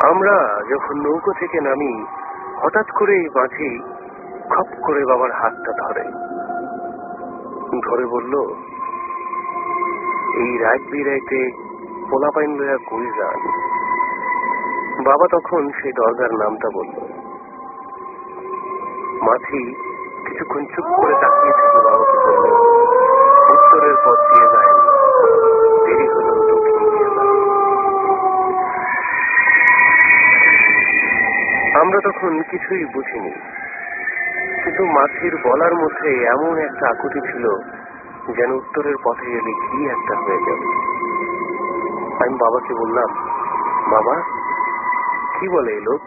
আমরা যখন নৌকো থেকে নামি হঠাৎ করেই মাঝি খপ করে বাবার হাতটা ধরে বলল, এই রাত বিরাইতে পোলাপাইন লইয়া কই যান? বাবা তখন সেই দরগার নামটা বলল। মাঝি কিছুক্ষণ চুপ করে তাকিয়ে থেকে বাবাকে বলল, উত্তরের পথ দিয়ে যায়নি, দেরি হলেও দক্ষিণ দিয়ে যায়। আমরা তখন কিছুই বুঝিনি, কিন্তু মাঝির বলার মধ্যে এমন একটা আকুতি ছিল যেন উত্তরের পথে গেলে কি একটা হয়ে যাবে। আমি বাবাকে বললাম, বাবা কি বলে এই লোক?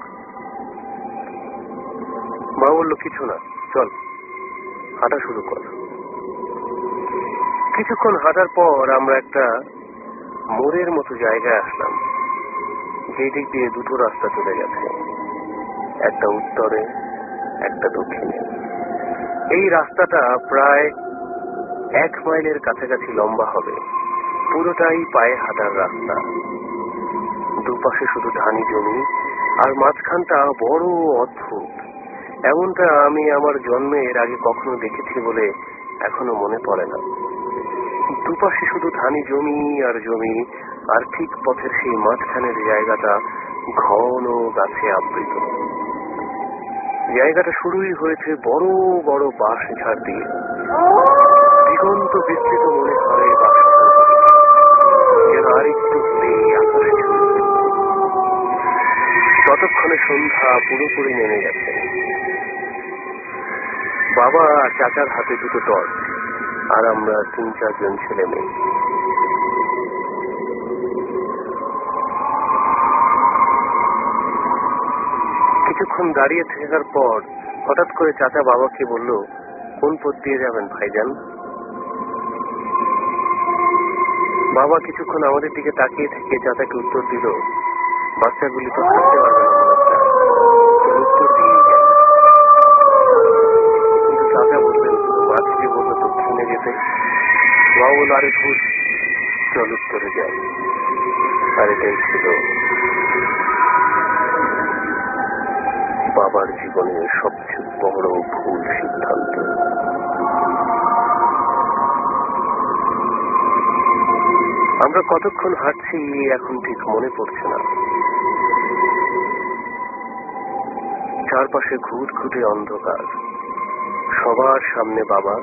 বাবা বলল, কিছু না, চল হাঁটা শুরু কর। কিছুক্ষণ হাঁটার পর আমরা একটা মোড়ের মতো জায়গায় আসলাম, যে দিক দিয়ে দুটো রাস্তা চলে গেছে, একটা উত্তরে একটা দক্ষিণে। এই রাস্তাটা প্রায় 1 মাইলের কাছাকাছি লম্বা হবে, পুরোটাই পায়ে হাঁটার রাস্তা। দুপাশে শুধু ধানি জমি, আর মাঝখানটা বড় অদ্ভুত। এমনটা আমি আমার জন্মের আগে কখনো দেখেছি বলে এখনো মনে পড়ে না। দুপাশে শুধু ধানি জমি আর জমি, আর ঠিক পথের সেই মাঝখানের জায়গাটা ঘন গাছে আবৃত। জায়গাটা শুরুই হয়েছে বড় বড় বাঁশ ঝাড় দিয়ে, দিগন্ত বিস্তৃত মনে হয় বাঁশ, যেন আরেকটু হলেই আকাশে ছুঁয়ে ফেলবে। ততক্ষণে সন্ধ্যা পুরোপুরি নেমে গেছে। বাবা আর চাচার হাতে দুটো টর্চ, আর আমরা 3-4 জন ছেলে মেয়ে। কিছুক্ষণ দাঁড়িয়ে থাকার পর হঠাৎ করে চাচা বাবাকে বলল, কোন পথ দিয়ে যাবেন ভাইজান? বাবা কিছুক্ষণ আমাদের দিকে তাকিয়ে থেকে চাচাকে উত্তর দিল, বাচ্চাগুলি তো হাঁটতে পারবে না, উত্তর দিয়ে যায়। কিন্তু চাচা বললেন, মাঝি যে বললো দক্ষিণে যেতে। বাবা বলল, আরে ভুল, চল উত্তরে যাই। আর এটাই ছিল বাবার জীবনের সবচেয়ে বড় ভুল সিদ্ধান্ত। আমরা কতক্ষণ হাঁটছি এখন ঠিক মনে পড়ছে না। চারপাশে ঘুটঘুটে অন্ধকার, সবার সামনে বাবা,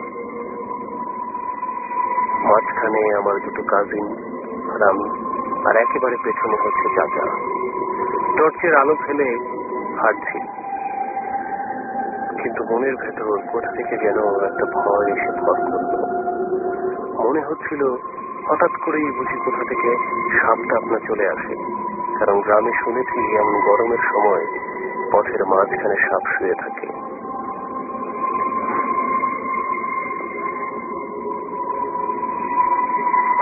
মাঝখানে আমার দুটো কাজিন আর আমি, আর একেবারে পেছনে হচ্ছে চাচা। টর্চের আলো ফেলে হাঁটছি, কিন্তু মনের ভেতর কোথা থেকে যেন একটা ভয় এসে ভর করল। মনে হচ্ছিল হঠাৎ করেই বুঝি কোথা থেকে সাপটা আপনার চলে আসে, কারণ গ্রামে শুনেছি এমন গরমের সময় পথের মাঝখানে সাপ শুয়ে থাকে।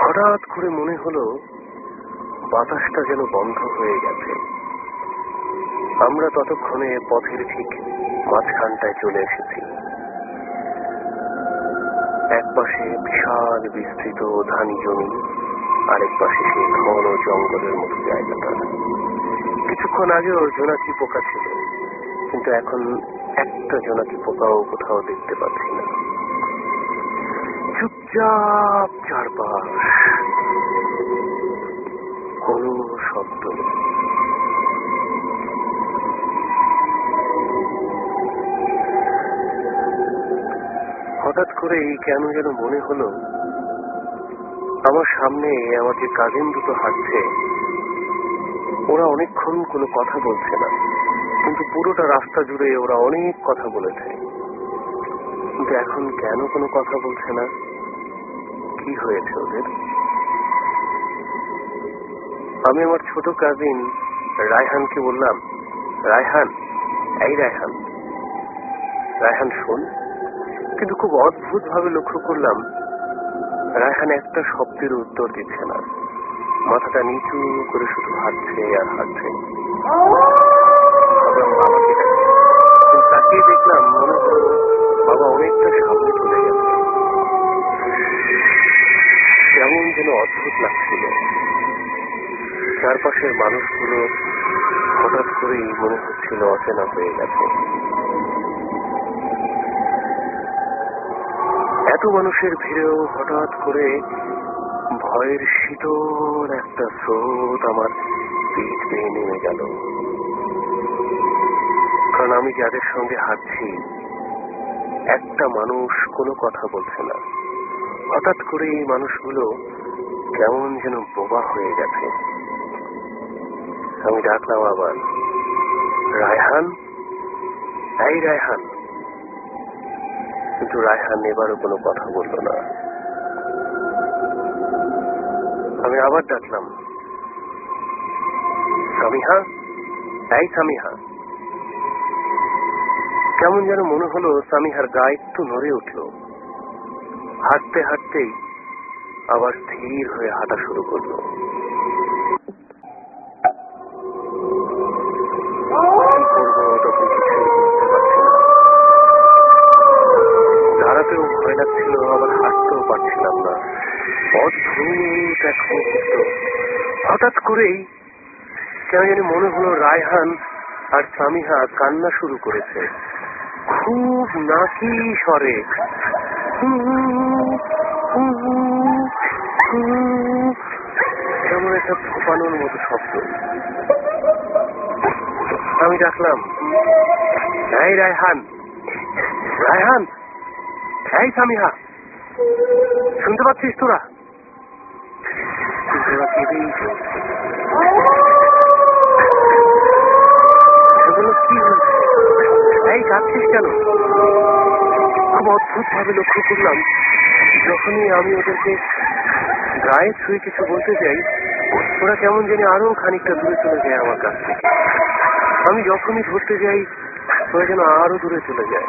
হঠাৎ করে মনে হলো বাতাসটা যেন বন্ধ হয়ে গেছে। আমরা ততক্ষণে পথের ঠিক মাঝখানটায় চলে এসেছি। এক পাশে বিশাল বিস্তৃত ধানি জমি, আরেক পাশে সেই ঘন জঙ্গলের মতো জায়গাটা। কিছুক্ষণ আগেও জোনাকি পোকা ছিল, কিন্তু এখন একটা জোনাকি পোকাও কোথাও দেখতে পাচ্ছি না। চুপচাপ চারপাশ, কোনো শব্দ নেই। হঠাৎ করেই কেন যেন মনে হলো আমার সামনে আমার যে কাজিন দুটো হাঁটছে, ওরা অনেকক্ষণ কোনো কথা বলছে না, কিন্তু পুরোটা রাস্তা জুড়ে ওরা অনেক কথা বলেছে। কিন্তু এখন কেন কোনো কথা বলছে না? কি হয়েছে ওদের? আমি আমার ছোট কাজিন রায়হানকে বললাম, রায়হান, এই রায়হান, রায়হান শোন। কিন্তু খুব অদ্ভুত ভাবে লক্ষ্য করলাম রায়হান একটা শব্দের উত্তর দিচ্ছে না, মাথাটা নিচু করে শুধু হাঁটছে আর হাঁটছে। বাবাকে তাকিয়ে দেখলাম, মনে হলো বাবা অনেকটা সামনে চলে গেছে। কেমন যেন অদ্ভুত লাগছিল। চারপাশের মানুষগুলো হঠাৎ করেই মনে হচ্ছিল অচেনা হয়ে গেছে। এত মানুষের ভিড়েও হঠাৎ করে ভয়ের শীতল একটা স্রোত আমার পিঠ বেয়ে নেমে গেল। কারণ আমি যাদের সঙ্গে হাঁটছি একটা মানুষ কোনো কথা বলছে না। হঠাৎ করে এই মানুষগুলো কেমন যেন বোবা হয়ে গেছে। আমি ডাকলাম আবার, রায়হান, এই রায়হান। কিন্তু রায়হান এবারও কোনো কথা বলল না। আমি আবার ডাকলাম, সামিহা, এই সামিহা। কেমন যেন মনে হলো সামিহার গা একটু নড়ে উঠল। হাঁটতে হাঁটতেই আবার স্থির হয়ে হাঁটা শুরু করলো। দাঁড়াতেও ভয় লাগছিল, আবার হাঁটতেও পারছিলাম না। অদ্ভুত এক মুহূর্ত। হঠাৎ করেই কেন জানি মনে হলো রায়হান আর সামিহা কান্না শুরু করেছে, খুব নাকি স্বরে। কেমন একটা ফোপানোর মতো শব্দ। আমি ডাকলাম, এই রায়হান, রায়হান, এই সামিহা, শুনতে পাচ্ছিস তোরা? তোরা কেঁদেই চলছে। সেগুলো কি হয়েছে? এই কাঁদছিস কেন? খুব অদ্ভুত ভাবে লক্ষ্য করলাম, যখনই আমি ওদেরকে গায়ে ছুঁয়ে কিছু বলতে যাই, ওরা কেমন জানি আরো খানিকটা দূরে চলে যায় আমার কাছ থেকে। আমি যখনই ধরতে যাই ওরা যেন আরো দূরে চলে যায়।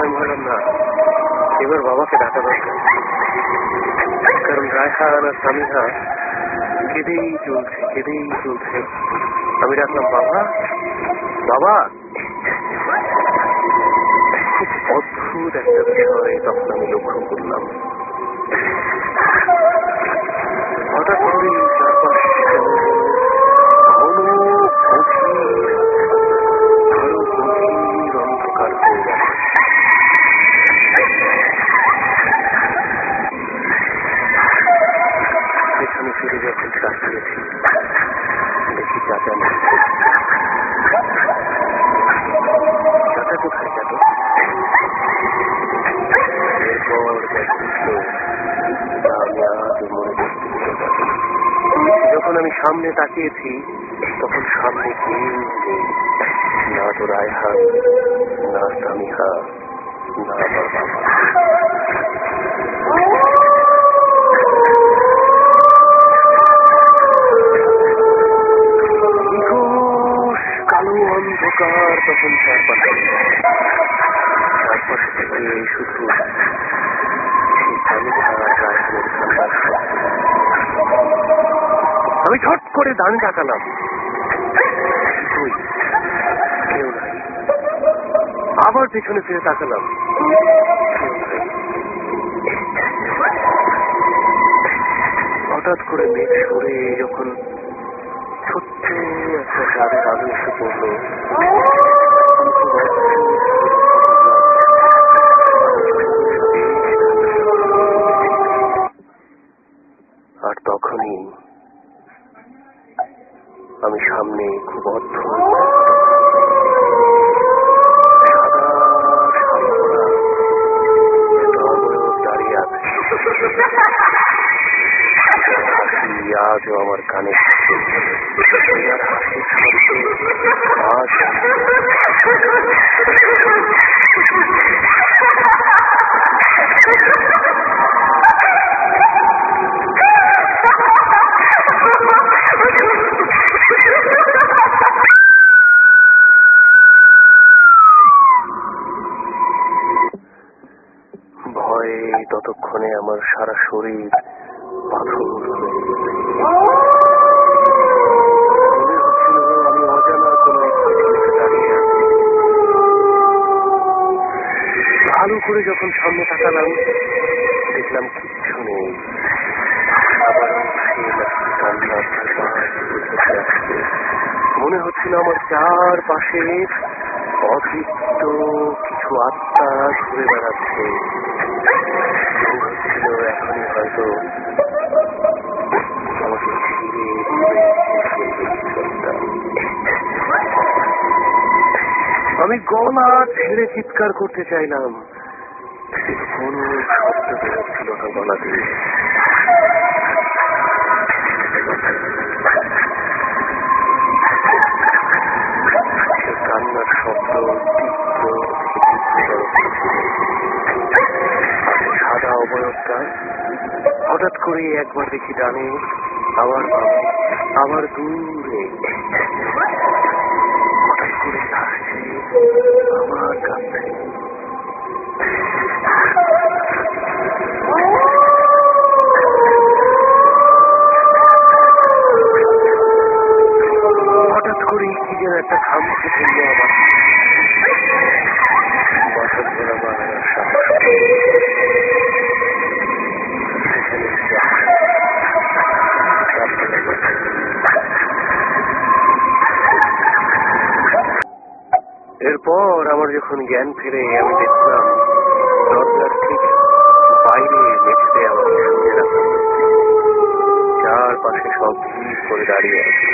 আমি বললাম, না, এবার বাবাকে ডাকা দরকার। কারণ রায়হান আর সামিহা কেঁদেই চলছে, কেঁদেই চলছে। আমি ডাকলাম, বাবা, বাবা। খুব অদ্ভুত একটা বিষয় তখন আমি লক্ষ্য করলাম। হঠাৎ করে চারপাশে কেমন ঘন গভীর অন্ধকার হয়ে গেল। পেছনে ফিরে যখন তাকিয়েছি, দেখি চাচা নেই। চাচা কোথায় গেল? এরপর দেখলো আমি আজও মনে করতে পারি। যখন আমি সামনে তাকিয়েছি তখন সামনে কেউ নেই, না তো রায়হান, না সামিহা, না আমার বাবা। কালো অন্ধকার তখন চারপাশে থেকে শুধু আমি ঝট করে দাঁড়িয়ে তাকালাম, কেউ নাই। আবার পেছনে ফিরে তাকালাম, হঠাৎ করে মেঘ সরে যখন ছোট্ট একটা চাঁদের আলো এসে পড়লো, আর তখনই আমি সামনে খুব অদ্ভুত দাঁড়িয়ে আছে। আজও আমার কানে আজ ভয়ে ততক্ষণে আমার সারা শরীর পাথর হয়ে গেছে। মনে হচ্ছিল আমি অজানা কোনো দাঁড়িয়ে আছি। ভালো করে যখন সামনে তাকালাম দেখলাম কিচ্ছু নেই। আবার কান্নার মনে হচ্ছিল আমার চারপাশে অতৃপ্ত কিছু আত্মা ঘুরে বেড়াচ্ছে। মনে হচ্ছিল এখনই হয়তো আমাকে ছিঁড়ে আমি গলা ছেড়ে চিৎকার করতে চাইলাম, কোন শব্দ বেরোচ্ছিল না গলা দিয়ে। কান্নার শব্দ তীব্র সাদা অবয়বটা হঠাৎ করে একবার দেখি ডানে, আবার বামে, আবার দূরে, হঠাৎ করে আসছে আমার কাছে। হঠাৎ করে কি যেন একটা থামতে ফেললো আমার মাথা ঘোরাবার সাহস। এরপর আমার যখন জ্ঞান ফিরে আমি দেখলাম দরজার ঠিক বাইরে মেঝেতে আমাকে শুয়ে রাখা হয়েছে। চারপাশে সব ভিড় করে দাঁড়িয়ে আছে।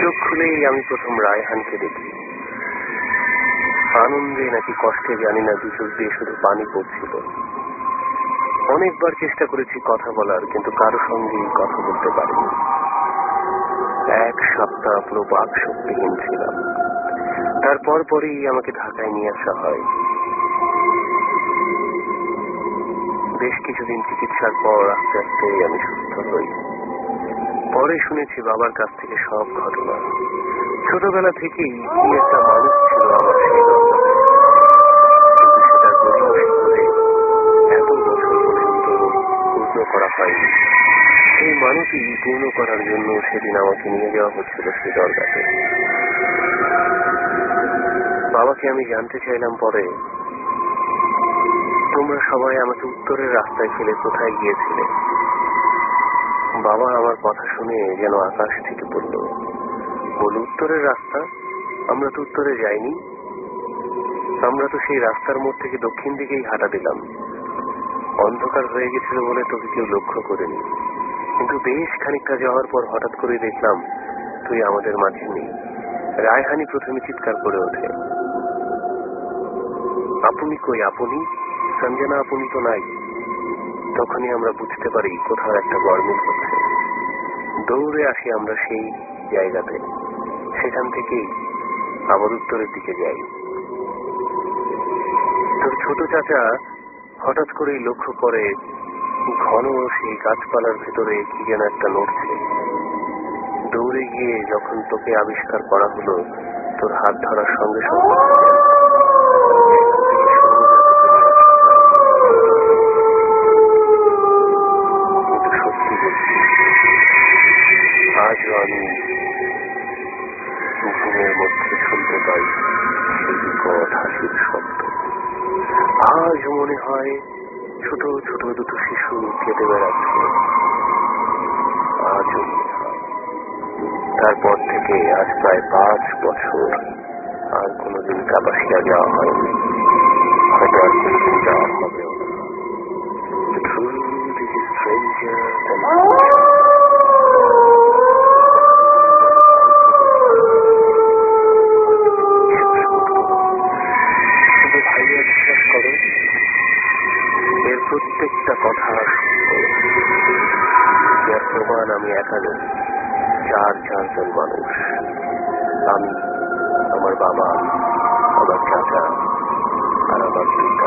চোখ খুলেই আমি প্রথম রায়হানকে দেখি। আনন্দে নাকি কষ্টে জানি না, দু চোখ দিয়ে শুধু পানি পড়ছিল। অনেকবার চেষ্টা করেছি কথা বলার, কিন্তু কারো সঙ্গেই কথা বলতে পারিনি। এক সপ্তাহ পুরো বাক শক্তিহীন ছিলাম। তারপর পরেই আমাকে ঢাকায় নিয়ে আসা হয়। বেশ কিছুদিন চিকিৎসার পর আস্তে আস্তে আমি সুস্থ হই। পরে শুনেছি বাবার কাছ থেকে সব ঘটনা। ছোটবেলা থেকেই কি একটা মানুষ ছিল আমার সেই দরকার, কিন্তু সেটা গরিমসি করে এত বছর পর্যন্ত পূর্ণ করা হয়নি। সেই মানুষই পূর্ণ করার জন্য সেদিন আমাকে নিয়ে যাওয়া হচ্ছিল সেই দরগাতে। বাবাকে আমি জানতে চাইলাম পরে, তোমরা সবাই আমাকে উত্তরের রাস্তায় ফেলে কোথায় গিয়েছিলে? বাবা আমার কথা শুনে যেন আকাশ থেকে পড়ল। বল, উত্তরের রাস্তা? আমরা তো উত্তরে যাইনি। আমরা তো সেই রাস্তার মোড় থেকে দক্ষিণ দিকেই হাঁটা দিলাম। অন্ধকার হয়ে গেছিল বলে তোকে কেউ লক্ষ্য করেনি, কিন্তু বেশ খানিকটা যাওয়ার পর হঠাৎ করে দেখলাম তুই আমাদের মাঝে নেই। রায়হানি প্রথমে চিৎকার করে ওঠে, আপনি কই? আপনি? সঞ্জনা আপনি তো নাই। তখনই আমরা বুঝতে পারি কোথাও একটা গরমিল হচ্ছে। দৌড়ে আসি আমরা সেই জায়গাতে। সেখান থেকেই আবার উত্তরের দিকে যাই। তোর ছোট চাচা হঠাৎ করেই লক্ষ্য করে ঘন সেই গাছপালার ভেতরে কি যেন একটা নড়ছে। দৌড়ে গিয়ে যখন তোকে আবিষ্কার করা হলো, তোর হাত ধরার সঙ্গে সঙ্গে সত্যি বলছি, আজও আমি ঘুমের মধ্যে শুনতে পাই সেই বিকট হাসির শব্দ। আজ মনে হয় ছোট ছোট দুটো শিশু কেঁদে বেড়াচ্ছে। আজ তারপর থেকে আজ প্রায় 5 বছর আর কোনোদিন কাপাসিয়া যাওয়া হয়নি, হয়তো আর কোনোদিন যাওয়া হবেও না। ভাইয়া বিশ্বাস করো, এর প্রত্যেকটা কথা যার প্রমাণ আমি একা নই, 4 মানুষ। আমি, আমার বাবা, আমার চাচা আর আমার পিতা।